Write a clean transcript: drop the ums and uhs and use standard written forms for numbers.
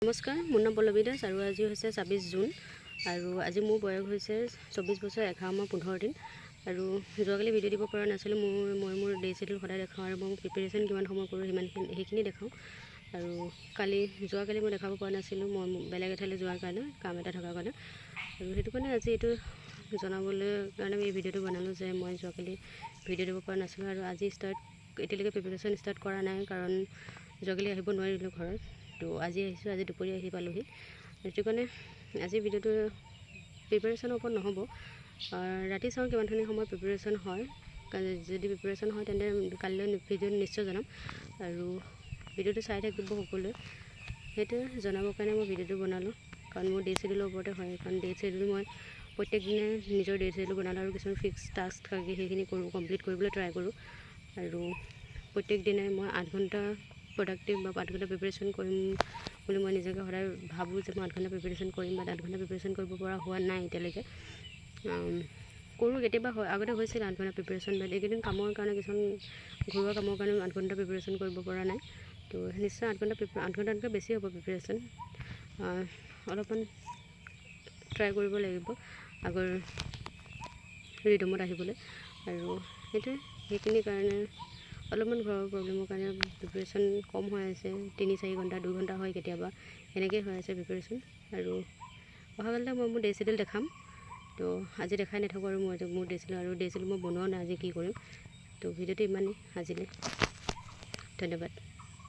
নমস্কাৰ, মোৰ নাম পল্লৱী দাস আৰু আজি হৈছে ২৬ জুন আৰু আজি মোৰ বয়স হৈছে ২৪ বছৰ ১১ মাহ ১৫ দিন আৰু যোৱাকালি ভিডিঅ' দিব পৰা নাছিলোঁ। মই মোৰ ডে ছিডিউল সদায় দেখাওঁ আৰু মই প্ৰিপেৰেশ্যন কিমান সময় কৰোঁ সেইখিনি দেখাওঁ। আৰু যোৱাকালি মই দেখাব পৰা নাছিলোঁ, মই বেলেগ এঠাইলৈ যোৱাৰ কাৰণে, কাম এটা থকাৰ কাৰণে। আৰু সেইটো কাৰণে আজি এইটো জনাবলৈ কাৰণে এই ভিডিঅ'টো বনালোঁ যে মই যোৱাকালি ভিডিঅ' দিব পৰা নাছিলোঁ আৰু আজি এতিয়ালৈকে প্ৰিপেৰেশ্যন ষ্টাৰ্ট কৰা নাই, কাৰণ যোৱাকালি আহিব নোৱাৰিলোঁ ঘৰত। তো আজি আহিছোঁ, আজি দুপৰীয়া আহি পালোহি। সেইটো কাৰণে আজি ভিডিঅ'টো প্ৰিপেৰেশ্যনৰ ওপৰত নহ'ব, ৰাতি চাওঁ কিমানখিনি সময় প্ৰিপেৰেশ্যন হয়। যদি প্ৰিপেৰেশ্যন হয় তেন্তে কালিলৈ ভিডিঅ'টো নিশ্চয় জনাম আৰু ভিডিঅ'টো চাই থাকিব সকলোৱে। সেইটোৱে জনাবৰ কাৰণে মই ভিডিঅ'টো বনালোঁ, কাৰণ মোৰ ডে ছিডিউলৰ ওপৰতে হয়। কাৰণ ডে ছিডিউল মই প্ৰত্যেক দিনে নিজৰ ডে ছিডিউল বনালোঁ আৰু কিছুমান ফিক্স টাস্ক থাকে সেইখিনি কমপ্লিট কৰিবলৈ ট্ৰাই কৰোঁ। আৰু প্ৰত্যেক দিনে মই ৮ ঘণ্টা প্ৰডাক্টিভ বা ৮ ঘণ্টা প্ৰিপেৰেশ্যন কৰিম বুলি মই নিজকে সদায় ভাবোঁ যে মই ৮ ঘণ্টা প্ৰিপেৰেশ্যন কৰিম, বা ৮ ঘণ্টা প্ৰিপেৰেশ্যন কৰিব পৰা হোৱা নাই এতিয়ালৈকে। কৰোঁ কেতিয়াবা হয়, আগতে হৈছিল ৮ ঘণ্টা প্ৰিপেৰেশ্যন, বাট এইকেইদিন কামৰ কাৰণে, কিছুমান ঘৰুৱা কামৰ কাৰণে ৮ ঘণ্টা প্ৰিপেৰেশ্যন কৰিব পৰা নাই। তো নিশ্চয় ৮ ঘণ্টাতকৈ বেছি হ'ব প্ৰিপেৰেশ্যন। অলপমান ট্ৰাই কৰিব লাগিব আগৰ ৰিদমত আহিবলৈ। আৰু সেইখিনিৰ কাৰণে অলপমান ঘৰৰ প্ৰব্লেমৰ কাৰণে প্ৰিপেৰেশ্যন কম হৈ আছে। ৩-৪ ঘণ্টা 2 ঘণ্টা হয় কেতিয়াবা, এনেকৈ হৈ আছে প্ৰিপেৰেশ্যন। আৰু অহাকালিলৈ মই মোৰ ডে ছিডিউল দেখাম। তো আজি দেখাই নাথাকোঁ আৰু মোৰ ডে ছিডিউল, আৰু ডে ছিডিউল মই বনোৱা নাই আজি কি কৰিম। তো ভিডিঅ'টো ইমানেই আজিলৈ, ধন্যবাদ।